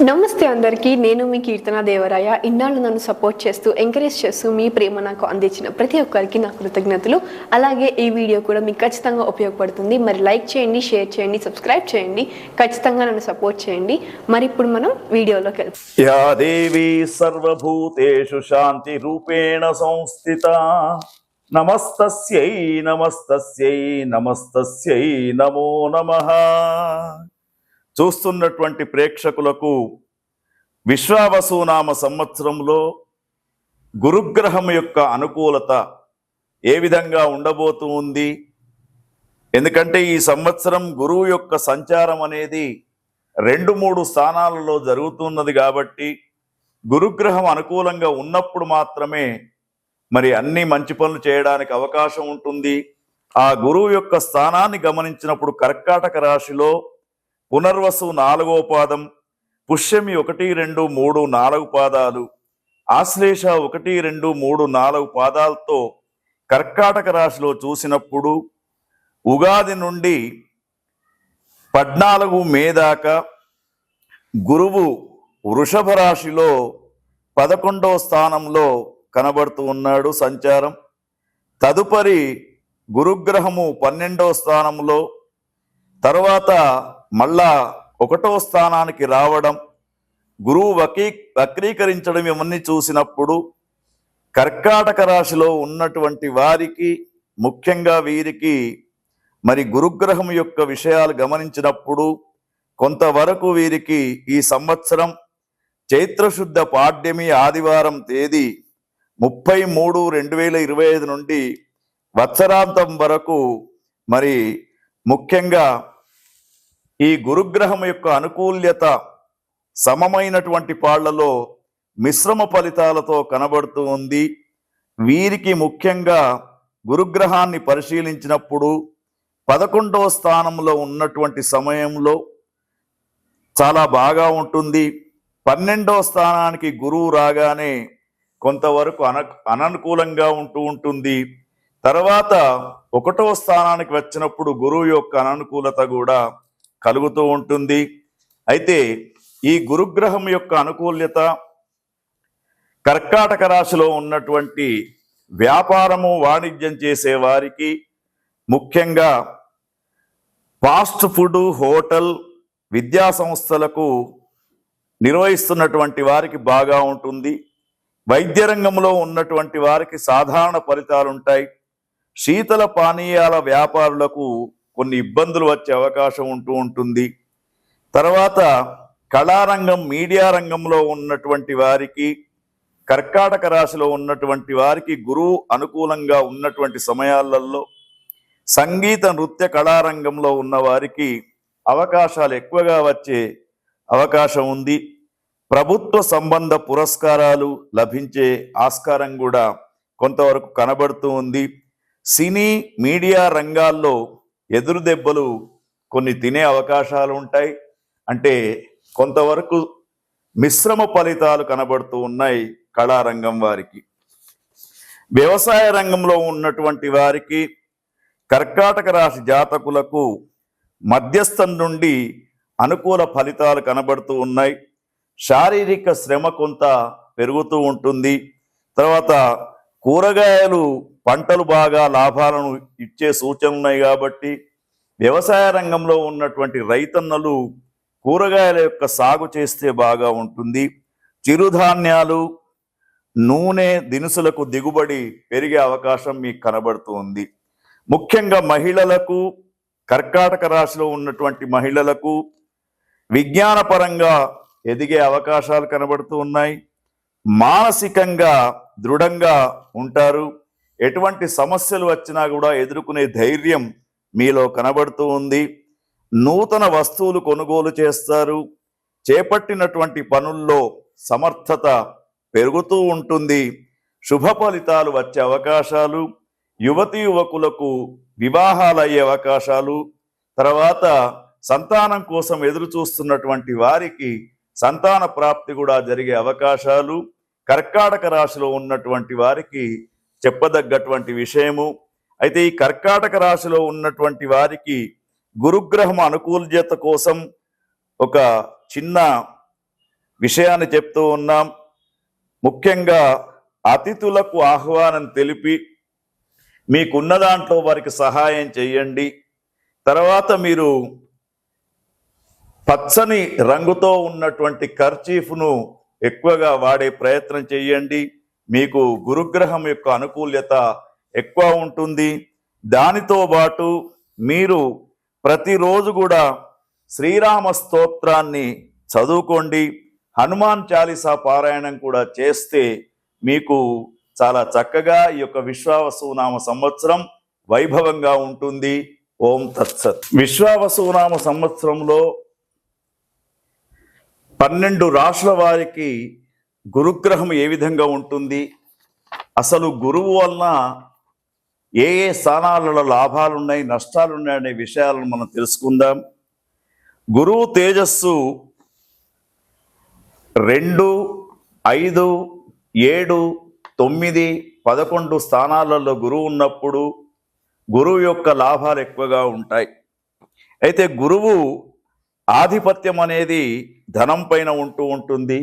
నమస్తే అందరికీ. నేను మీ కీర్తన దేవరాయ. ఇన్నాళ్ళు నన్ను సపోర్ట్ చేస్తూ ఎంకరేజ్ చేస్తూ మీ ప్రేమ నాకు అందించిన ప్రతి ఒక్కరికి నా కృతజ్ఞతలు. అలాగే ఈ వీడియో కూడా మీకు ఖచ్చితంగా ఉపయోగపడుతుంది. మరి లైక్ చేయండి, షేర్ చేయండి, సబ్స్క్రైబ్ చేయండి. ఖచ్చితంగా నన్ను సపోర్ట్ చేయండి. మరి ఇప్పుడు మనం వీడియోలోకి వెళ్తాం. యా దేవి సర్వభూతేషు శాంతి రూపేణ సంస్థిత నమస్తస్యై నమస్తస్యై నమస్తస్యై నమో నమః. చూస్తున్నటువంటి ప్రేక్షకులకు విశ్వావసునామ సంవత్సరంలో గురుగ్రహం యొక్క అనుకూలత ఏ విధంగా ఉండబోతూ ఉంది? ఎందుకంటే ఈ సంవత్సరం గురువు యొక్క సంచారం అనేది 2-3 స్థానాలలో జరుగుతున్నది కాబట్టి గురుగ్రహం అనుకూలంగా ఉన్నప్పుడు మాత్రమే మరి అన్ని మంచి పనులు చేయడానికి అవకాశం ఉంటుంది. ఆ గురువు యొక్క స్థానాన్ని గమనించినప్పుడు కర్కాటక రాశిలో పునర్వసు 4వ పాదం, పుష్యమి 1, 2, 3, 4 పాదాలు, ఆశ్లేష 1, 2, 3, 4 పాదాలతో కర్కాటక రాశిలో చూసినప్పుడు ఉగాది నుండి 14 మే దాకా గురువు వృషభ రాశిలో 11వ స్థానంలో కనబడుతూ ఉన్నాడు సంచారం. తదుపరి గురుగ్రహము 12వ స్థానంలో, తర్వాత మళ్ళా 1వ స్థానానికి రావడం, గురువు వక్రీకరించడం ఇవన్నీ చూసినప్పుడు కర్కాటక రాశిలో ఉన్నటువంటి వారికి, ముఖ్యంగా వీరికి మరి గురుగ్రహం యొక్క విషయాలు గమనించినప్పుడు కొంతవరకు వీరికి ఈ సంవత్సరం చైత్రశుద్ధ పాడ్యమి ఆదివారం తేదీ 30/3/2025 నుండి వత్సరాంతం వరకు మరి ముఖ్యంగా ఈ గురుగ్రహం యొక్క అనుకూల్యత సమమైనటువంటి పాళ్లలో మిశ్రమ ఫలితాలతో కనబడుతూ ఉంది. వీరికి ముఖ్యంగా గురుగ్రహాన్ని పరిశీలించినప్పుడు 11వ స్థానంలో ఉన్నటువంటి సమయంలో చాలా బాగా ఉంటుంది. 12వ స్థానానికి గురువు రాగానే కొంతవరకు అననుకూలంగా ఉంటుంది. తర్వాత 1వ స్థానానికి వచ్చినప్పుడు గురువు యొక్క అననుకూలత కూడా కలుగుతూ ఉంటుంది. అయితే ఈ గురుగ్రహం యొక్క అనుకూల్యత కర్కాటక రాశిలో ఉన్నటువంటి వ్యాపారము వాణిజ్యం చేసే వారికి, ముఖ్యంగా ఫాస్ట్ ఫుడ్, హోటల్, విద్యా సంస్థలకు నిర్వహిస్తున్నటువంటి వారికి బాగా ఉంటుంది. వైద్య రంగంలో ఉన్నటువంటి వారికి సాధారణ ఫలితాలు ఉంటాయి. శీతల పానీయాల వ్యాపారులకు కొన్ని ఇబ్బందులు వచ్చే అవకాశం ఉంటుంది. తర్వాత కళారంగం, మీడియా రంగంలో ఉన్నటువంటి వారికి, కర్కాటక రాశిలో ఉన్నటువంటి వారికి గురువు అనుకూలంగా ఉన్నటువంటి సమయాలలో సంగీత, నృత్య, కళారంగంలో ఉన్న వారికి అవకాశాలు ఎక్కువగా వచ్చే అవకాశం ఉంది. ప్రభుత్వ సంబంధ పురస్కారాలు లభించే ఆస్కారం కూడా కొంతవరకు కనబడుతూ ఉంది. సినీ, మీడియా రంగాల్లో ఎదురు దెబ్బలు కొన్ని తినే అవకాశాలు ఉంటాయి. అంటే కొంతవరకు మిశ్రమ ఫలితాలు కనబడుతూ ఉన్నాయి కళారంగం వారికి. వ్యవసాయ రంగంలో ఉన్నటువంటి వారికి, కర్కాటక రాశి జాతకులకు మధ్యస్థం నుండి అనుకూల ఫలితాలు కనబడుతూ ఉన్నాయి. శారీరక శ్రమ కొంత పెరుగుతూ ఉంటుంది. తర్వాత కూరగాయలు, పంటలు బాగా లాభాలను ఇచ్చే సూచనలు ఉన్నాయి కాబట్టి వ్యవసాయ రంగంలో ఉన్నటువంటి రైతన్నలు కూరగాయల యొక్క సాగు చేస్తే బాగా ఉంటుంది. చిరుధాన్యాలు, నూనె దినుసులకు దిగుబడి పెరిగే అవకాశం మీకు కనబడుతూ ఉంది. ముఖ్యంగా మహిళలకు, కర్కాటక రాశిలో ఉన్నటువంటి మహిళలకు విజ్ఞానపరంగా ఎదిగే అవకాశాలు కనబడుతూ ఉన్నాయి. మానసికంగా దృఢంగా ఉంటారు. ఎటువంటి సమస్యలు వచ్చినా కూడా ఎదుర్కొనే ధైర్యం మీలో కనబడుతూ ఉంది. నూతన వస్తువులు కొనుగోలు చేస్తారు. చేపట్టినటువంటి పనుల్లో సమర్థత పెరుగుతూ ఉంటుంది. శుభ ఫలితాలు వచ్చే అవకాశాలు, యువతీ యువకులకు వివాహాలు అయ్యే అవకాశాలు, తర్వాత సంతానం కోసం ఎదురు చూస్తున్నటువంటి వారికి సంతాన ప్రాప్తి కూడా జరిగే అవకాశాలు కర్కాటక రాశిలో ఉన్నటువంటి వారికి చెప్పదగ్గటువంటి విషయము. అయితే ఈ కర్కాటక రాశిలో ఉన్నటువంటి వారికి గురుగ్రహం అనుకూల్యత కోసం ఒక చిన్న విషయాన్ని చెప్తూ ఉన్నాం. ముఖ్యంగా అతిథులకు ఆహ్వానం తెలిపి మీకున్న దాంట్లో వారికి సహాయం చేయండి. తర్వాత మీరు పచ్చని రంగుతో ఉన్నటువంటి కర్చీఫ్ను ఎక్కువగా వాడే ప్రయత్నం చేయండి. మీకు గురుగ్రహం యొక్క అనుకూల్యత ఎక్కువ ఉంటుంది. దానితో పాటు మీరు ప్రతిరోజు కూడా శ్రీరామ స్తోత్రాన్ని చదువుకోండి. హనుమాన్ చాలీసా పారాయణం కూడా చేస్తే మీకు చాలా చక్కగా ఈ యొక్క విశ్వావసునామ సంవత్సరం వైభవంగా ఉంటుంది. ఓం తత్సత్. విశ్వావసునామ సంవత్సరంలో 12 రాశుల వారికి గురుగ్రహం ఏ విధంగా ఉంటుంది, అసలు గురువు వలన ఏ ఏ స్థానాలలో లాభాలున్నాయి, నష్టాలున్నాయి అనే విషయాలను మనం తెలుసుకుందాం. గురువు తేజస్సు 2, 5, 7, 9, 11 స్థానాలలో గురువు ఉన్నప్పుడు గురువు యొక్క లాభాలు ఎక్కువగా ఉంటాయి. అయితే గురువు ఆధిపత్యం అనేది ధనం పైన ఉంటూ ఉంటుంది.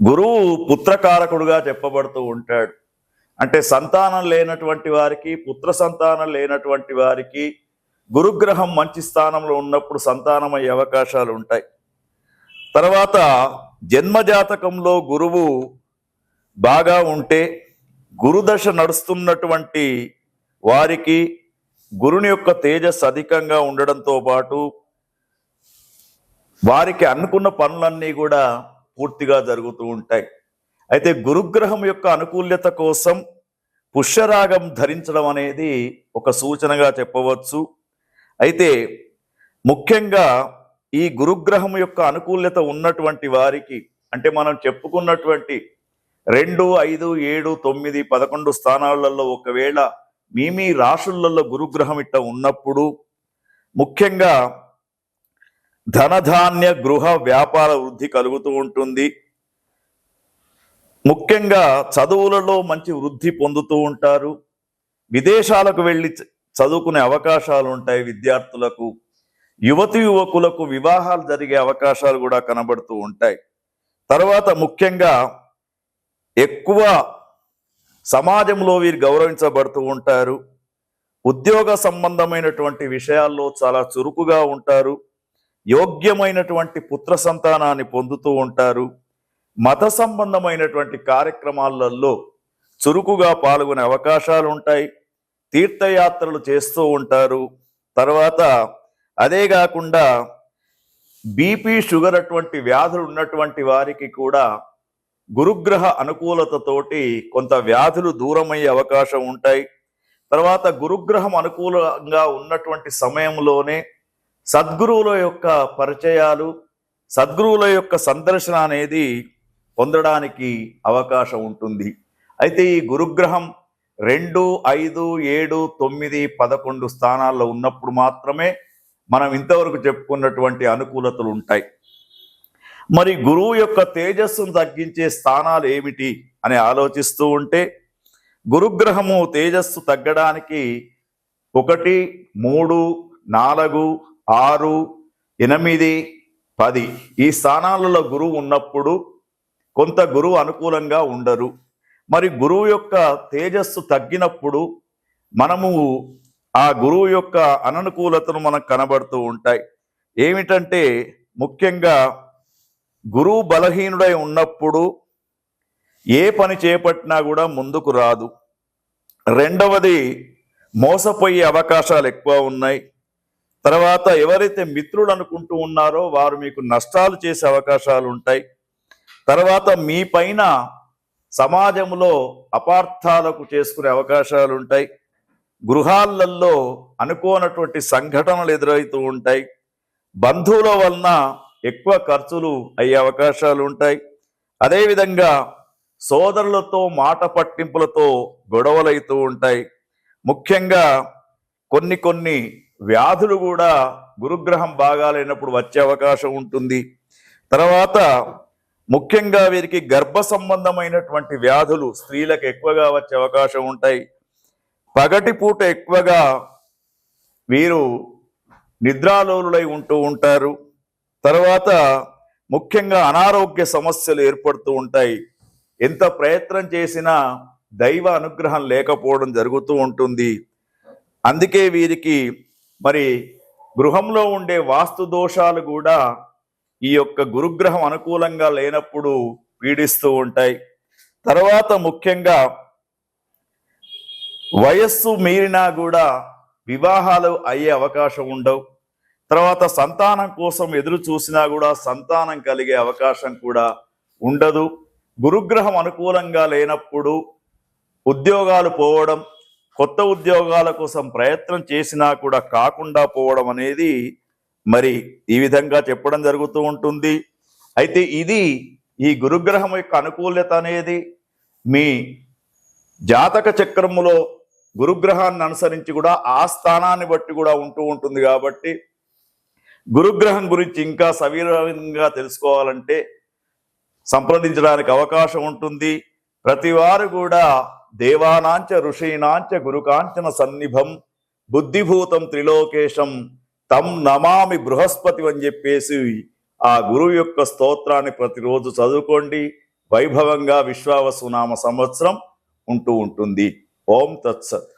గురువు పుత్రకారకుడుగా చెప్పబడుతూ ఉంటాడు. అంటే సంతానం లేనటువంటి వారికి, పుత్ర సంతానం లేనటువంటి వారికి గురుగ్రహం మంచి స్థానంలో ఉన్నప్పుడు సంతానం అయ్యే అవకాశాలు ఉంటాయి. తర్వాత జన్మజాతకంలో గురువు బాగా ఉంటే, గురుదశ నడుస్తున్నటువంటి వారికి గురుని యొక్క తేజస్సు అధికంగా ఉండడంతో పాటు వారికి అనుకున్న పనులన్నీ కూడా పూర్తిగా జరుగుతూ ఉంటాయి. అయితే గురుగ్రహం యొక్క అనుకూల్యత కోసం పుష్యరాగం ధరించడం అనేది ఒక సూచనగా చెప్పవచ్చు. అయితే ముఖ్యంగా ఈ గురుగ్రహం యొక్క అనుకూల్యత ఉన్నటువంటి వారికి, అంటే మనం చెప్పుకున్నటువంటి 2, 5, 7, 9, 11 స్థానాలలో ఒకవేళ మీ రాశులలో గురుగ్రహం ఇట్ట ఉన్నప్పుడు ముఖ్యంగా ధనధాన్య గృహ వ్యాపార వృద్ధి కలుగుతూ ఉంటుంది. ముఖ్యంగా చదువులలో మంచి వృద్ధి పొందుతూ ఉంటారు. విదేశాలకు వెళ్ళి చదువుకునే అవకాశాలు ఉంటాయి విద్యార్థులకు. యువతి యువకులకు వివాహాలు జరిగే అవకాశాలు కూడా కనబడుతూ ఉంటాయి. తర్వాత ముఖ్యంగా ఎక్కువ సమాజంలో వీరు గౌరవించబడుతూ ఉంటారు. ఉద్యోగ సంబంధమైనటువంటి విషయాల్లో చాలా చురుకుగా ఉంటారు. యోగ్యమైనటువంటి పుత్ర సంతానాన్ని పొందుతూ ఉంటారు. మత సంబంధమైనటువంటి కార్యక్రమాలలో చురుకుగా పాల్గొనే అవకాశాలు ఉంటాయి. తీర్థయాత్రలు చేస్తూ ఉంటారు. తర్వాత అదే కాకుండా బీపీ, షుగర్ అటువంటి వ్యాధులు ఉన్నటువంటి వారికి కూడా గురుగ్రహ అనుకూలతతోటి కొంత వ్యాధులు దూరమయ్యే అవకాశం ఉంటాయి. తర్వాత గురుగ్రహం అనుకూలంగా ఉన్నటువంటి సమయంలోనే సద్గురువుల యొక్క పరిచయాలు, సద్గురువుల యొక్క సందర్శన అనేది పొందడానికి అవకాశం ఉంటుంది. అయితే ఈ గురుగ్రహం 2, 5, 7, 9, 11 స్థానాల్లో ఉన్నప్పుడు మాత్రమే మనం ఇంతవరకు చెప్పుకున్నటువంటి అనుకూలతలు ఉంటాయి. మరి గురువు యొక్క తేజస్సును తగ్గించే స్థానాలు ఏమిటి అని ఆలోచిస్తూ ఉంటే, గురుగ్రహము తేజస్సు తగ్గడానికి 1, 3, 4, 6, 8, 10 ఈ స్థానాలలో గురువు ఉన్నప్పుడు కొంత గురువు అనుకూలంగా ఉండరు. మరి గురువు యొక్క తేజస్సు తగ్గినప్పుడు మనము ఆ గురువు యొక్క అననుకూలతను మనకు కనబడుతూ ఉంటాయి. ఏమిటంటే ముఖ్యంగా గురువు బలహీనుడై ఉన్నప్పుడు ఏ పని చేపట్టినా కూడా ముందుకు రాదు. రెండవది, మోసపోయే అవకాశాలు ఎక్కువ ఉన్నాయి. తర్వాత ఎవరైతే మిత్రులు అనుకుంటూ ఉన్నారో వారు మీకు నష్టాలు చేసే అవకాశాలు ఉంటాయి. తర్వాత మీ పైన సమాజంలో అపార్థాలకు చేసుకునే అవకాశాలు ఉంటాయి. గృహాలలో అనుకోనటువంటి సంఘటనలు ఎదురవుతూ ఉంటాయి. బంధువుల వలన ఎక్కువ ఖర్చులు అయ్యే అవకాశాలు ఉంటాయి. అదేవిధంగా సోదరులతో మాట పట్టింపులతో గొడవలైతూ ఉంటాయి. ముఖ్యంగా కొన్ని వ్యాధులు కూడా గురుగ్రహం బాగాలేనప్పుడు వచ్చే అవకాశం ఉంటుంది. తర్వాత ముఖ్యంగా వీరికి గర్భ సంబంధమైనటువంటి వ్యాధులు స్త్రీలకు ఎక్కువగా వచ్చే అవకాశం ఉంటాయి. పగటిపూట ఎక్కువగా వీరు నిద్రాలోలులై ఉంటూ ఉంటారు. తర్వాత ముఖ్యంగా అనారోగ్య సమస్యలు ఏర్పడుతూ ఉంటాయి. ఎంత ప్రయత్నం చేసినా దైవ అనుగ్రహం లేకపోవడం జరుగుతూ ఉంటుంది. అందుకే వీరికి మరి గృహంలో ఉండే వాస్తు దోషాలు కూడా ఈ యొక్క గురుగ్రహం అనుకూలంగా లేనప్పుడు పీడిస్తూ ఉంటాయి. తర్వాత ముఖ్యంగా వయస్సు మీరినా కూడా వివాహాలు అయ్యే అవకాశం ఉండవు. తర్వాత సంతానం కోసం ఎదురు చూసినా కూడా సంతానం కలిగే అవకాశం కూడా ఉండదు. గురుగ్రహం అనుకూలంగా లేనప్పుడు ఉద్యోగాలు పోవడం, కొత్త ఉద్యోగాల కోసం ప్రయత్నం చేసినా కూడా కాకుండా పోవడం అనేది మరి ఈ విధంగా చెప్పడం జరుగుతూ ఉంటుంది. అయితే ఇది ఈ గురుగ్రహం యొక్క అనుకూలత అనేది మీ జాతక చక్రములో గురుగ్రహాన్ని అనుసరించి కూడా ఆ స్థానాన్ని బట్టి కూడా ఉంటూ ఉంటుంది. కాబట్టి గురుగ్రహం గురించి ఇంకా సవివరంగా తెలుసుకోవాలంటే సంప్రదించడానికి అవకాశం ఉంటుంది. ప్రతి వారు కూడా దేవానాంచ ఋషీనాంచ గురుకాంచన సన్నిభం బుద్ధిభూతం త్రిలోకేశం తం నమామి బృహస్పతి అని చెప్పేసి ఆ గురువు యొక్క స్తోత్రాన్ని ప్రతిరోజు చదువుకోండి. వైభవంగా విశ్వావసు నామ సంవత్సరం ఉంటూ ఉంటుంది. ఓం తత్సత్.